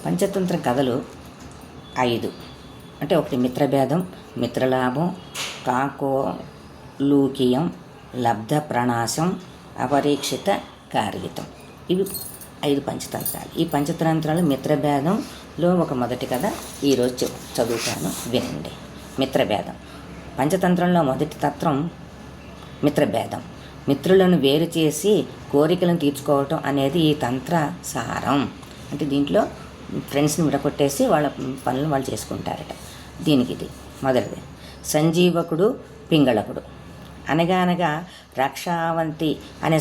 పంచతంత్ర కథలు 5. అంటే ఒకటి మిత్రభేదం, మిత్రలాభం, కాకోలూకియం, లబ్ధ ప్రణాశం, అపరీక్షిత కార్గితం. ఇవి 5 పంచతంత్రాలు. ఈ పంచతంత్రాలు మిత్రభేదంలో ఒక మొదటి కథ ఈరోజు చదువుతాను, వినండి. మిత్రభేదం. పంచతంత్రంలో మొదటి తత్వం మిత్రభేదం. మిత్రులను వేరు చేసి కోరికలను తీర్చుకోవటం అనేది ఈ తంత్ర సారం. అంటే దీంట్లో ఫ్రెండ్స్ని విడగొట్టేసి వాళ్ళ పనులు వాళ్ళు చేసుకుంటారట. దీనికి ఇది మొదటిది. సంజీవకుడు, పింగళకుడు. అనగా రక్షావంతి అనే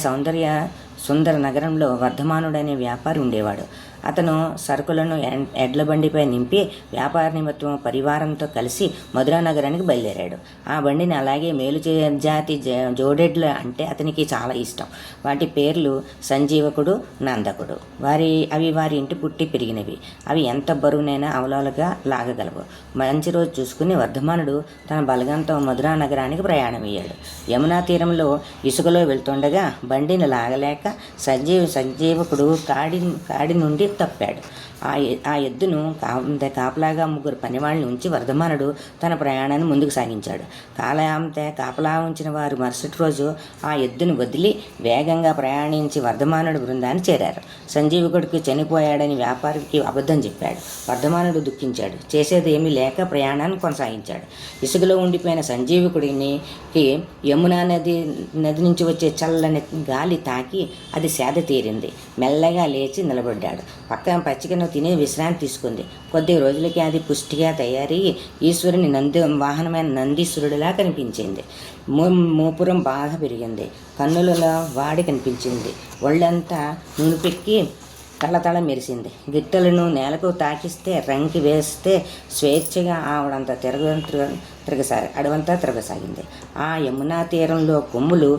సుందర నగరంలో వర్ధమానుడనే వ్యాపారి ఉండేవాడు. అతను సరుకులను ఎడ్ల బండిపై నింపి వ్యాపార నిమిత్తం పరివారంతో కలిసి మధురా నగరానికి బయలుదేరాడు. ఆ బండిని అలాగే మేలు జాతి జోడెడ్లు అంటే అతనికి చాలా ఇష్టం. వాటి పేర్లు సంజీవకుడు, నందకుడు. అవి వారి ఇంటి పుట్టి పెరిగినవి. అవి ఎంత బరువునైనా అవలాలుగా లాగగలవు. మంచి రోజు చూసుకుని వర్ధమానుడు తన బలగంతో మధురా నగరానికి ప్రయాణమయ్యాడు. యమునా తీరంలో ఇసుకలో వెళ్తుండగా బండిని లాగలేక సంజీవకుడు కాడి నుండి తప్పాడు. ఆ ఎద్దును కాపలాగా 3 పనివాళ్ళని ఉంచి వర్ధమానుడు తన ప్రయాణాన్ని ముందుకు సాగించాడు. కాపలా ఉంచిన వారు మరుసటి రోజు ఆ ఎద్దును వదిలి వేగంగా ప్రయాణించి వర్ధమానుడు బృందాన్ని చేరారు. సంజీవకుడికి చనిపోయాడని వ్యాపారికి అబద్ధం చెప్పాడు. వర్ధమానుడు దుఃఖించాడు. చేసేది ఏమీ లేక ప్రయాణాన్ని కొనసాగించాడు. ఇసుకలో ఉండిపోయిన సంజీవకుడికి యమునా నది నుంచి వచ్చే చల్లని గాలి తాకి అది సేద తీరింది. మెల్లగా లేచి నిలబడ్డాడు. పక్కన పచ్చికను తినే విశ్రాంతి తీసుకుంది. కొద్ది రోజులకి అది పుష్టిగా తయారయ్యి ఈశ్వరుని వాహనమైన నందీశ్వరుడిలా కనిపించింది. మూపురం బాగా పెరిగింది. కన్నులలో వాడి కనిపించింది. ఒళ్ళంతా నునుపెక్కి తళతళ మెరిసింది. గిట్టలను నేలకు తాకిస్తే రంకి వేస్తే స్వేచ్ఛగా అడవంతా తిరగసాగింది. ఆ యమునా తీరంలో కొమ్ములు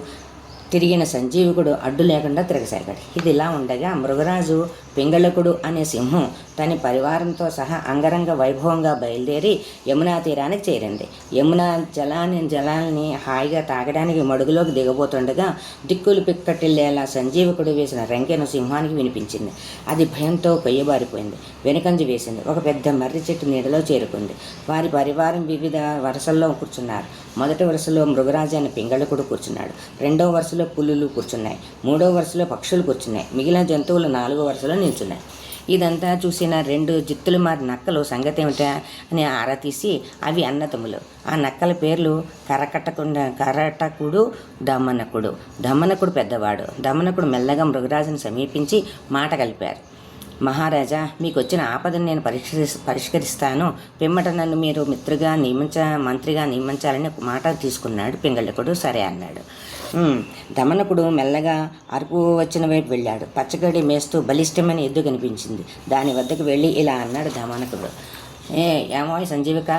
తిరిగిన సంజీవకుడు అడ్డు లేకుండా తిరగసాగాడు. ఇది ఇలా ఉండగా మృగరాజు పింగళకుడు అనే సింహం తన పరివారంతో సహా అంగరంగ వైభవంగా బయలుదేరి యమునా తీరానికి చేరింది. యమునా జలాన్ని హాయిగా తాగడానికి మడుగులోకి దిగబోతుండగా దిక్కులు పిక్కటిల్లేలా సంజీవకుడు వేసిన రంకెను సింహానికి వినిపించింది. అది భయంతో కొయ్యబారిపోయింది. వెనుకంజ వేసింది. ఒక పెద్ద మర్రి చెట్టు నీడలో చేరుకుంది. వారి పరివారం వివిధ వరుసల్లో కూర్చున్నారు. మొదటి వరుసలో మృగరాజు అనే పింగళకుడు కూర్చున్నాడు. రెండవ వరుసలో పులులు కూర్చున్నాయి. మూడవ వరుసలో పక్షులు కూర్చున్నాయి. మిగిలిన జంతువులు 4వ వరుసలో నిల్చున్నాయి. ఇదంతా చూసిన 2 జిత్తులు మారి నక్కలు సంగతి ఏమిటా అని ఆరా తీసి అవి అన్నతమ్ములు. ఆ నక్కల పేర్లు కరటకుడు, దమనకుడు. దమనకుడు పెద్దవాడు. దమనకుడు మెల్లగా మృగరాజును సమీపించి మాట కలిపారు. మహారాజా, మీకు వచ్చిన ఆపదను నేను పరిష్కరిస్తాను. పిమ్మట నన్ను మీరు మంత్రిగా నియమించాలని మాట తీసుకున్నాడు. పింగళకుడు సరే అన్నాడు. దమనకుడు మెల్లగా అరుపు వచ్చిన వైపు వెళ్ళాడు. పచ్చగడ్డి మేస్తూ బలిష్టమైన ఎద్దు కనిపించింది. దాని వద్దకు వెళ్ళి ఇలా అన్నాడు దమనకుడు. ఏమో సంజీవిక,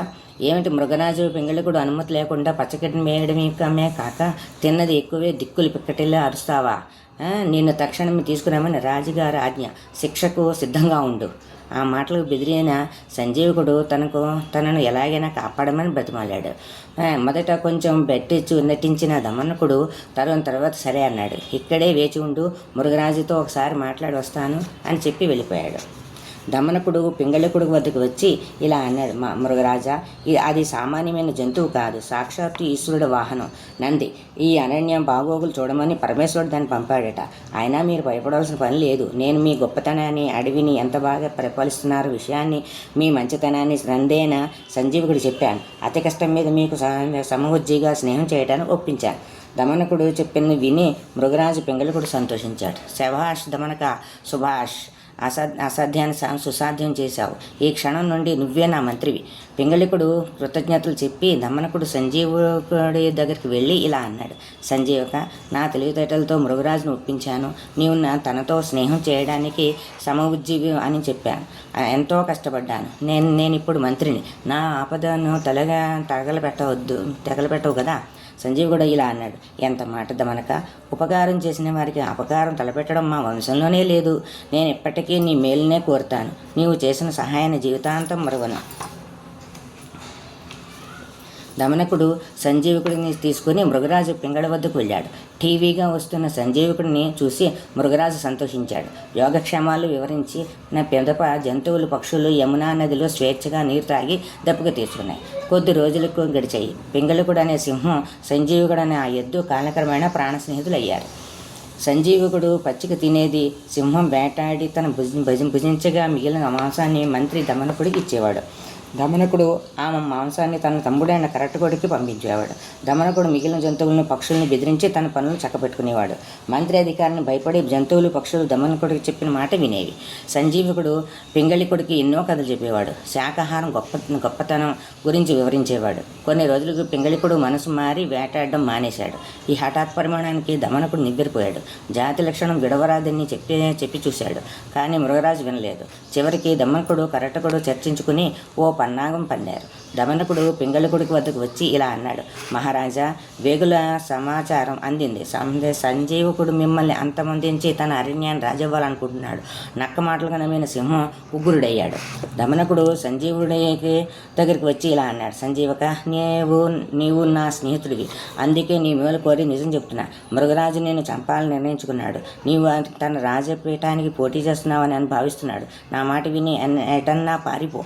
ఏమిటి మృగరాజు పింగళకుడు అనుమతి లేకుండా పచ్చగడ్డిని మేయడమే కాక తిన్నది ఎక్కువే దిక్కులు పిక్కటిల్లా అరుస్తావా? నిన్ను తక్షణమే తీసుకురామని రాజుగారి ఆజ్ఞ. శిక్షకు సిద్ధంగా ఉండు. ఆ మాటలకు బెదిరైన సంజీవకుడు తనను ఎలాగైనా కాపాడమని బ్రతిమాలాడు. మొదట కొంచెం నటించిన దమనకుడు తర్వాత సరే అన్నాడు. ఇక్కడే వేచి ఉండు, మృగరాజుతో ఒకసారి మాట్లాడి వస్తాను అని చెప్పి వెళ్ళిపోయాడు. దమనకుడు పింగళకుడు వద్దకు వచ్చి ఇలా అన్నాడు. మృగరాజా, అది సామాన్యమైన జంతువు కాదు, సాక్షాత్తు ఈశ్వరుడు వాహనం నంది. ఈ అరణ్యం బాగోగులు చూడమని పరమేశ్వరుడు దాన్ని పంపాడట. అయినా మీరు భయపడవలసిన పని లేదు. నేను మీ గొప్పతనాన్ని, అడవిని ఎంత బాగా పరిపాలిస్తున్నారో విషయాన్ని, మీ మంచితనాన్ని నందేన సంజీవకుడు చెప్పాను. అతి కష్టం మీద మీకు సమవుజ్జిగా స్నేహం చేయడానికి ఒప్పించాను. దమనకుడు చెప్పిన విని మృగరాజు పింగళకుడు సంతోషించాడు. శభాష్ దమనక, సుభాష్, అసాధ్యాన్ని సుసాధ్యం చేశావు. ఈ క్షణం నుండి నువ్వే నా మంత్రివి. పింగళికుడు కృతజ్ఞతలు చెప్పి దమనకుడు సంజీవకుడి దగ్గరికి వెళ్ళి ఇలా అన్నాడు. సంజీవక, నా తెలివితేటలతో మృగరాజును ఒప్పించాను. నీవు తనతో స్నేహం చేయడానికి సమవుజ్జీవి అని చెప్పాను. ఎంతో కష్టపడ్డాను. నేను ఇప్పుడు మంత్రిని. నా ఆపదను తగలపెట్టవు కదా. సంజీవ్ కూడా ఇలా అన్నాడు. ఎంత మాట దమనక, ఉపకారం చేసిన వారికి అపకారం తలపెట్టడం మా వంశంలోనే లేదు. నేను ఎప్పటికీ నీ మేలునే కోరుతాను. నీవు చేసిన సహాయాన్ని జీవితాంతం మరువను. దమనకుడు సంజీవకుడిని తీసుకుని మృగరాజు పింగళి వద్దకు వెళ్ళాడు. టీవీగా వస్తున్న సంజీవకుడిని చూసి మృగరాజు సంతోషించాడు. యోగక్షేమాలు వివరించి పిదప జంతువులు పక్షులు యమునా నదిలో స్వేచ్ఛగా నీరు తాగి దప్పుకు తీర్చుకున్నాయి. కొద్ది రోజులకు గడిచాయి. పింగళికుడు అనే సింహం, సంజీవకుడు అనే ఆ ఎద్దు కాలక్రమేణా ప్రాణ స్నేహితులయ్యారు. సంజీవకుడు పచ్చిక తినేది, సింహం వేటాడి తన భుజించగా మిగిలిన మాంసాన్ని మంత్రి దమనకుడికి ఇచ్చేవాడు. దమనకుడు ఆమె మాంసాన్ని తన తమ్ముడైన కరటకుడికి పంపించేవాడు. దమనకుడు మిగిలిన జంతువులను పక్షులను బెదిరించి తన పనులు చక్కబెట్టుకునేవాడు. మంత్రి అధికారిని భయపడి జంతువులు పక్షులు దమనకుడికి చెప్పిన మాట వినేవి. సంజీవకుడు పింగళికుడికి ఎన్నో కథలు చెప్పేవాడు. శాకాహారం గొప్పతనం గురించి వివరించేవాడు. కొన్ని రోజులకు పింగళికుడు మనసు మారి వేటాడడం మానేశాడు. ఈ హఠాత్ పరిమాణానికి దమనకుడు నివ్వెరపోయాడు. జాతి లక్షణం విడవరాదని చెప్పి చూశాడు. కానీ మృగరాజు వినలేదు. చివరికి దమనకుడు కరటకుడు చర్చించుకుని ఓ పన్నాగం పన్నారు. దమనకుడు పింగళికుడికి వద్దకు వచ్చి ఇలా అన్నాడు: మహారాజా, వేగుల సమాచారం అందింది. సంజీవకుడు మిమ్మల్ని అంతమొందించి తన అరణ్యాన్ని రాజవ్వాలనుకుంటున్నాడు. నక్క మాటలుగా నమ్మిన సింహం ఉగ్రుడయ్యాడు. దమనకుడు సంజీవుడికి దగ్గరికి వచ్చి ఇలా అన్నాడు: సంజీవక, నీవు నా స్నేహితుడివి, అందుకే నీ మేలు కోరి నిజం చెప్తున్నా. మృగరాజు నేను చంపాలని నిర్ణయించుకున్నాడు. నీవు తన రాజపీఠానికి పోటీ చేస్తున్నావని అని భావిస్తున్నాడు. నా మాట విని ఎటన్నా పారిపో.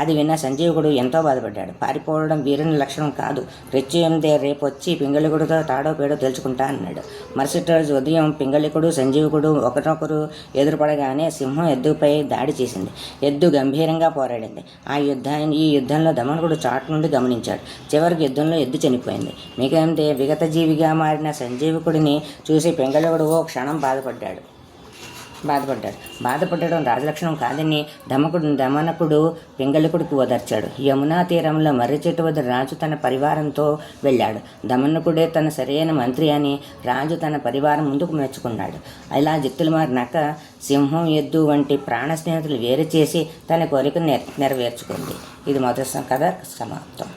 అది విన్న సంజీవకుడు ఎంతో బాధపడ్డాడు. పారిపోవడం వీరుని లక్షణం కాదు. రెచ్చుయందే రేపు వచ్చి పింగళికుడితో తాడో పేడో తెలుసుకుంటా అన్నాడు. మరుసటి రోజు ఉదయం పింగళికుడు సంజీవకుడు ఒకరినొకరు ఎదురుపడగానే సింహం ఎద్దుపై దాడి చేసింది. ఎద్దు గంభీరంగా పోరాడింది. ఈ యుద్ధంలో దమనకుడు చాటు నుండి గమనించాడు. చివరికి యుద్ధంలో ఎద్దు చనిపోయింది. మిగతా విగతజీవిగా మారిన సంజీవకుడిని చూసి పింగళికుడు ఓ క్షణం బాధపడడం రాజలక్షణం కాదని దమనకుడు పింగళికుడికి ఓదార్చాడు. యమునా తీరంలో మర్రి చెట్టు వద్ద రాజు తన పరివారంతో వెళ్ళాడు. దమనకుడే తన సరైన మంత్రి అని రాజు తన పరివారం ముందుకు మెచ్చుకున్నాడు. ఇలా జిత్తులు మారినాక సింహం, ఎద్దు వంటి ప్రాణ స్నేహితులు వేరు చేసి తన కోరికను నెరవేర్చుకుంది. ఇది మొదటి కథ సమాప్తం.